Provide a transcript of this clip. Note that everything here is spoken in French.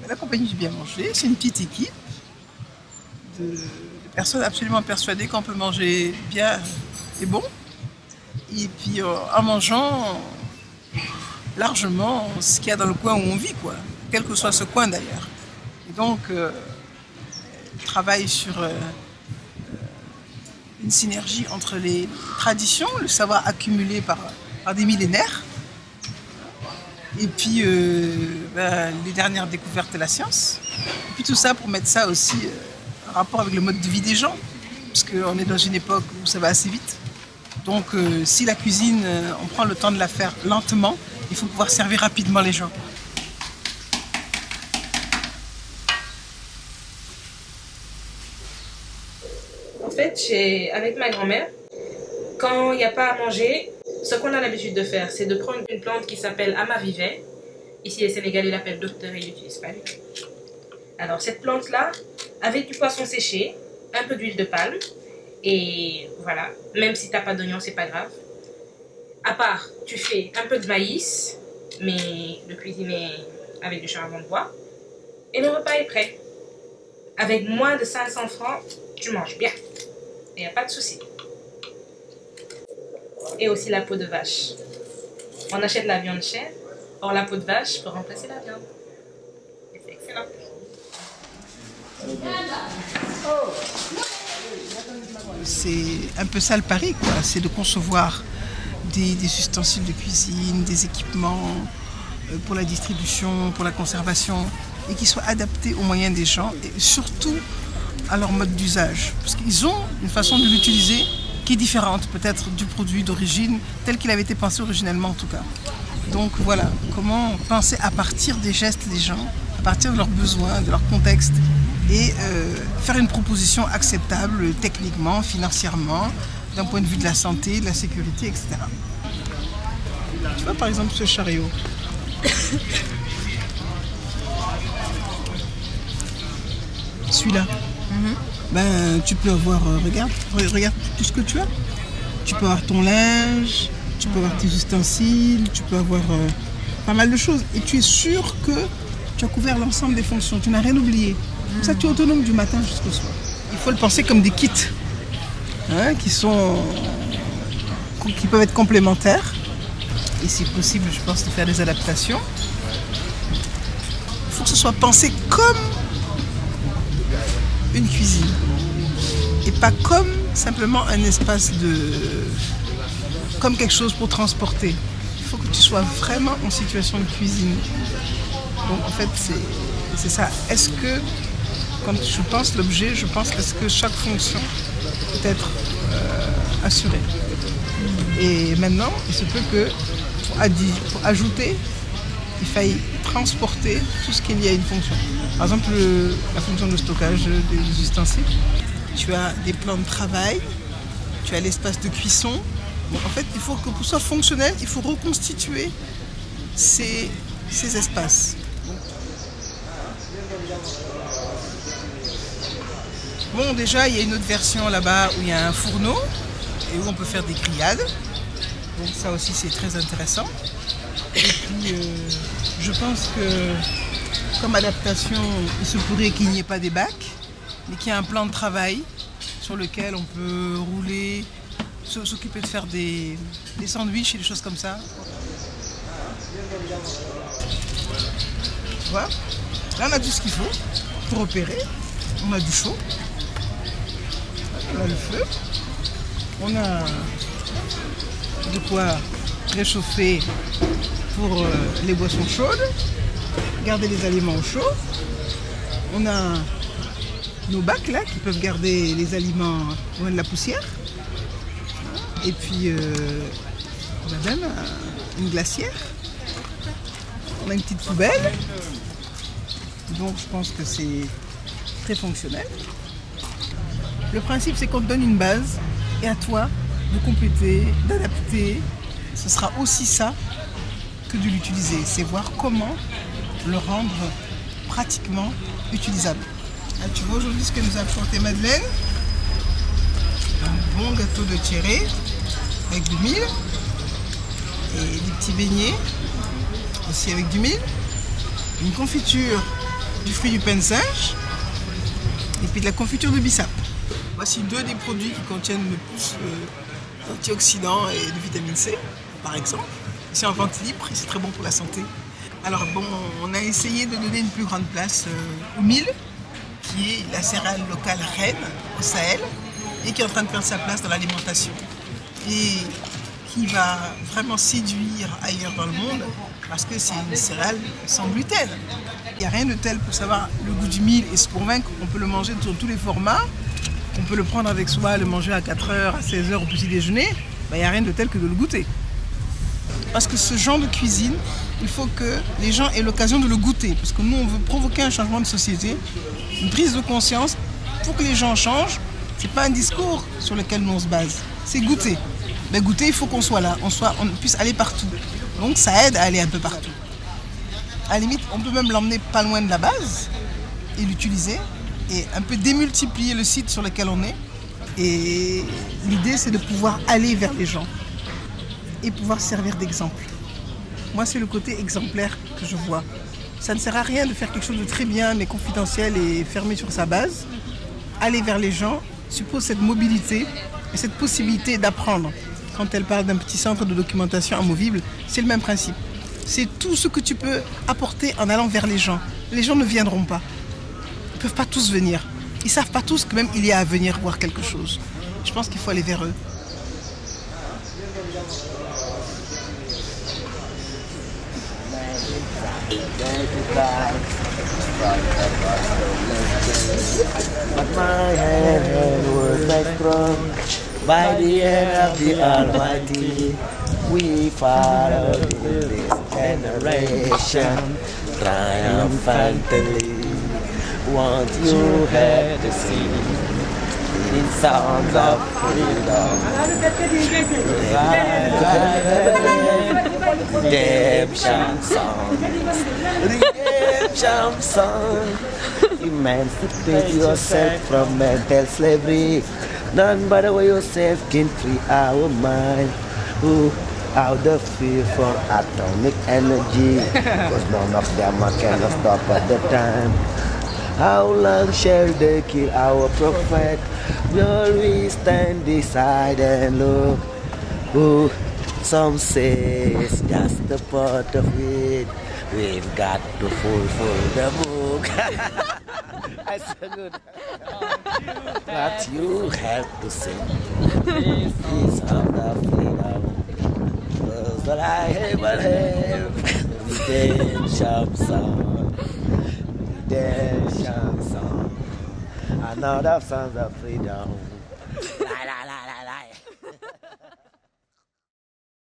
La compagnie du bien manger, c'est une petite équipe de personnes absolument persuadées qu'on peut manger bien et bon. Et puis en mangeant largement ce qu'il y a dans le coin où on vit, quoi, quel que soit ce coin d'ailleurs. Et donc, elle travaille sur une synergie entre les traditions, le savoir accumulé par des millénaires, et puis les dernières découvertes de la science. Et puis tout ça pour mettre ça aussi en rapport avec le mode de vie des gens, parce qu'on est dans une époque où ça va assez vite. Donc si la cuisine, on prend le temps de la faire lentement, il faut pouvoir servir rapidement les gens. En fait, avec ma grand-mère, quand il n'y a pas à manger, ce qu'on a l'habitude de faire, c'est de prendre une plante qui s'appelle Amavivet. Ici, les Sénégalais l'appellent docteur, ils l'utilisent pas. Alors, cette plante-là, avec du poisson séché, un peu d'huile de palme, et voilà, même si tu n'as pas d'oignon, c'est pas grave. À part, tu fais un peu de maïs, mais le cuisiner avec du charbon de bois, et le repas est prêt. Avec moins de 500 francs, tu manges bien. Il n'y a pas de souci. Et aussi la peau de vache. On achète la viande chère, or la peau de vache peut remplacer la viande. Et c'est excellent. C'est un peu ça le pari, quoi. C'est de concevoir des ustensiles de cuisine, des équipements pour la distribution, pour la conservation, et qui soient adaptés aux moyens des gens et surtout à leur mode d'usage. Parce qu'ils ont une façon de l'utiliser qui est différente peut-être du produit d'origine, tel qu'il avait été pensé originellement en tout cas. Donc voilà, comment penser à partir des gestes des gens, à partir de leurs besoins, de leur contexte, et faire une proposition acceptable techniquement, financièrement, d'un point de vue de la santé, de la sécurité, etc. Tu vois par exemple ce chariot. Celui-là. Ben, tu peux avoir, regarde tout ce que tu as. Tu peux avoir ton linge, tu peux avoir tes ustensiles, tu peux avoir pas mal de choses. Et tu es sûr que tu as couvert l'ensemble des fonctions, tu n'as rien oublié. Comme ça, tu es autonome du matin jusqu'au soir. Il faut le penser comme des kits, hein, qui peuvent être complémentaires. Et si possible, je pense, de faire des adaptations. Il faut que ce soit pensé comme une cuisine et pas comme simplement un espace comme quelque chose pour transporter. Il faut que tu sois vraiment en situation de cuisine. Donc en fait c'est ça. Est-ce que quand je pense l'objet, je pense est-ce que chaque fonction peut être assurée. Et maintenant il se peut que pour ajouter il faille transporter tout ce qui est lié à une fonction. Par exemple, la fonction de stockage des ustensiles. Tu as des plans de travail, tu as l'espace de cuisson. Donc, en fait, il faut que pour ce soit fonctionnel, il faut reconstituer ces espaces. Bon, déjà, il y a une autre version là-bas où il y a un fourneau et où on peut faire des grillades. Donc ça aussi, c'est très intéressant. Et puis, je pense que comme adaptation, il se pourrait qu'il n'y ait pas des bacs, mais qu'il y ait un plan de travail sur lequel on peut rouler, s'occuper de faire des sandwichs et des choses comme ça. Tu vois ? Là, on a tout ce qu'il faut pour opérer. On a du chaud, on a le feu, on a de quoi réchauffer pour les boissons chaudes, garder les aliments au chaud. On a nos bacs là qui peuvent garder les aliments loin de la poussière. Et puis on a même une glacière. On a une petite poubelle. Donc je pense que c'est très fonctionnel. Le principe c'est qu'on te donne une base et à toi de compléter, d'adapter. Ce sera aussi ça que de l'utiliser. C'est voir comment le rendre pratiquement utilisable. Ah, tu vois aujourd'hui ce que nous a apporté Madeleine. Un bon gâteau de Thierry avec du mil et des petits beignets aussi avec du mil. Une confiture du fruit du pain de singe et puis de la confiture de bissap. Voici deux des produits qui contiennent le plus d'antioxydants et de vitamine C, par exemple. C'est en vente libre et c'est très bon pour la santé. Alors bon, on a essayé de donner une plus grande place au mil, qui est la céréale locale reine au Sahel et qui est en train de perdre sa place dans l'alimentation. Et qui va vraiment séduire ailleurs dans le monde parce que c'est une céréale sans gluten. Il n'y a rien de tel pour savoir le goût du mil et se convaincre qu'on peut le manger sur tous les formats. On peut le prendre avec soi, le manger à 4h, à 16h au petit déjeuner, il n'y a rien de tel que de le goûter. Parce que ce genre de cuisine, il faut que les gens aient l'occasion de le goûter. Parce que nous, on veut provoquer un changement de société, une prise de conscience pour que les gens changent. Ce n'est pas un discours sur lequel nous on se base, c'est goûter. Mais goûter, il faut qu'on soit là, on puisse aller partout. Donc ça aide à aller un peu partout. À la limite, on peut même l'emmener pas loin de la base et l'utiliser. Et un peu démultiplier le site sur lequel on est. Et l'idée, c'est de pouvoir aller vers les gens et pouvoir servir d'exemple. Moi, c'est le côté exemplaire que je vois. Ça ne sert à rien de faire quelque chose de très bien, mais confidentiel et fermé sur sa base. Aller vers les gens suppose cette mobilité et cette possibilité d'apprendre. Quand elle parle d'un petit centre de documentation amovible, c'est le même principe. C'est tout ce que tu peux apporter en allant vers les gens. Les gens ne viendront pas. Ils ne peuvent pas tous venir. Ils ne savent pas tous que même il y a à venir voir quelque chose. Je pense qu'il faut aller vers eux. But my hand was like strong by the hand of the Almighty. We follow this generation triumphantly. Once you had to see the sounds of freedom, redemption song, redemption song. Emancipate yourself from mental slavery. None but the way yourself can free our mind. Ooh, out the fear from atomic energy, cause none of them can stop at the time. How long shall they kill our prophet? Will we stand aside and look? Ooh, some say it's just a part of it. We've got to fulfill the book. That's so good. But you have to sing. This of the freedom. Was what I ever have. Redemption song. Redemption song. Another song of freedom. La, la, la.